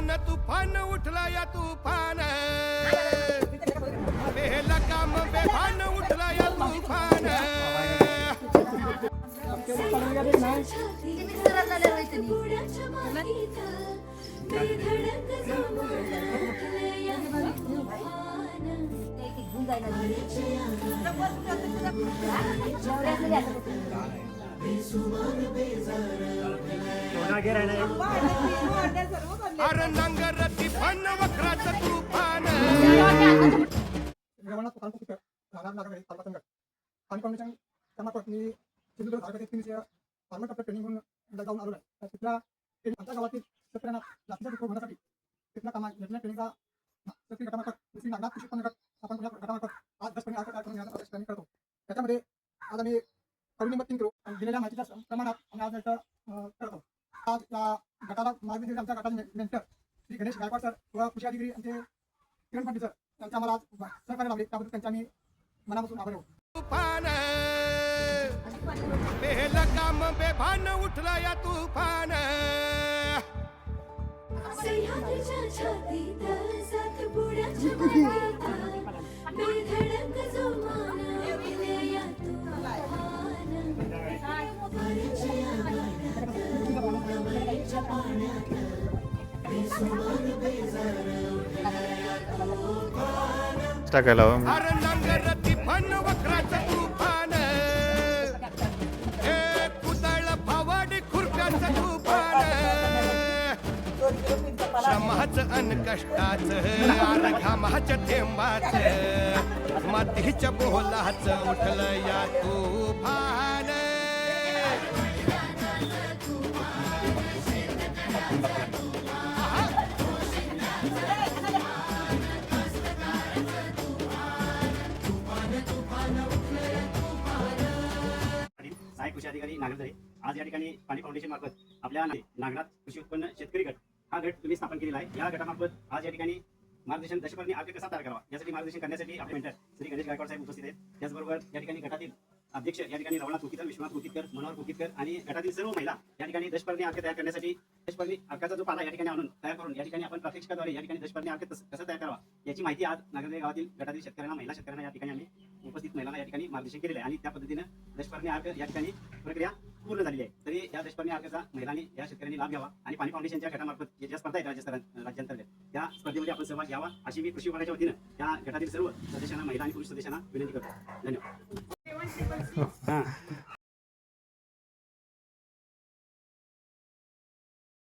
तुफान तुफान उठला या तुफान बेला काम बेभान उठला या तुफान अरे नांगरती फन वक्राचं तुफान आणि कॉम्बिनेशन त्यांना मी सिंधुदुर्ग तालुक्यातील फार्मर ट्रेनिंग म्हणून जाऊन आलो आहे. तिथल्या आमच्या गावातील शेतकऱ्यांना जास्तीत जास्त होण्यासाठी तिथल्या ट्रेनिंगचा शेतकरी गटामार्फत कृषी नागनाथ कृषी उत्पन्न गट आपण गटामार्फत आज 10 तयार करून घेण्याचा प्रयत्न करतो. त्याच्यामध्ये आज आम्ही करुणिंबत 3 किलो आणि दिलेल्या माहितीच्या प्रमाणात आम्ही आज करतो. आज या गटाला मार्गदर्शन आमच्या गटाचे मेंटर श्री गणेश गायकवाड सर व कृषी अधिकारी आमचे किरण पाटील सर यांच्या आम्हाला आज सहकार्य लावले. त्याबद्दल त्यांच्या आम्ही मनापासून आभार आहोत. तुफान बेला काम बेभान उठला या तुफान सह्याद्रीच्या छातीत सातपुड्याच्या मातीत बेधडक जोमान विलया तुफान वरच्या गाण्यात कमळीच्या पाण्यात बेसुमार बेजार उठलया तुफान टाकायला अरे नांगरती फन वक्राचं तुफान हे कुदळ फावडी खुरप्याचं तुफान श्रमाचं अन कष्टाचं आर घामाच्या थेंबाचं मातीच्या बोलाचं उठलं या तुफान सहाय्यक कृषी अधिकारी नागरदरे आज या ठिकाणी पाणी फाउंडेशन मार्फत आपल्या नागनाथ कृषी उत्पन्न शेतकरी गट हा गट तुम्ही स्थापन केलेला आहे. या गटामार्फत आज या ठिकाणी मार्गदर्शन दशपर्णी आर्थिक कसा तयार करावा यासाठी मार्गदर्शन करण्यासाठी आपले मेंटर श्री गणेश गायकवाड साहेब उपस्थित आहेत. त्याचबरोबर या ठिकाणी गटातील अध्यक्ष या ठिकाणी रवनाथ कुकीकर, विश्वनाथ कुकीकर, मनोहर कुकीकर आणि गटातील सर्व महिला या ठिकाणी दशपर्णी अर्क तयार करण्यासाठी दशपर्णी अर्काचा जो पाला या ठिकाणी आणून तयार करून या ठिकाणी आपण प्रात्यक्षिकाद्वारे या ठिकाणी दशपर्णी अर्क कसा तयार करावा याची माहिती आज नागरदे गावातील गटातील शेतकऱ्यांना महिला शेतकऱ्यांना या ठिकाणी आम्ही उपस्थित महिलांना या ठिकाणी मार्गदर्शन केलेलं आहे आणि त्या पद्धतीने दशपर्णी अर्क या ठिकाणी प्रक्रिया पूर्ण झालेली आहे. तरी या दशपर्णी अर्काचा महिलांनी या शेतकऱ्यांनी लाभ घ्यावा आणि पाणी फाउंडेशनच्या गटामार्फत ज्या स्पर्धा आहेत राज्यांतर्गत त्या स्पर्धेमध्ये आपण सहभाग घ्यावा अशी मी कृषी विभागाच्या वतीनं त्या गटातील सर्व सदस्यांना महिला आणि पुरुष सदस्यांना विनंती करतो. धन्यवाद.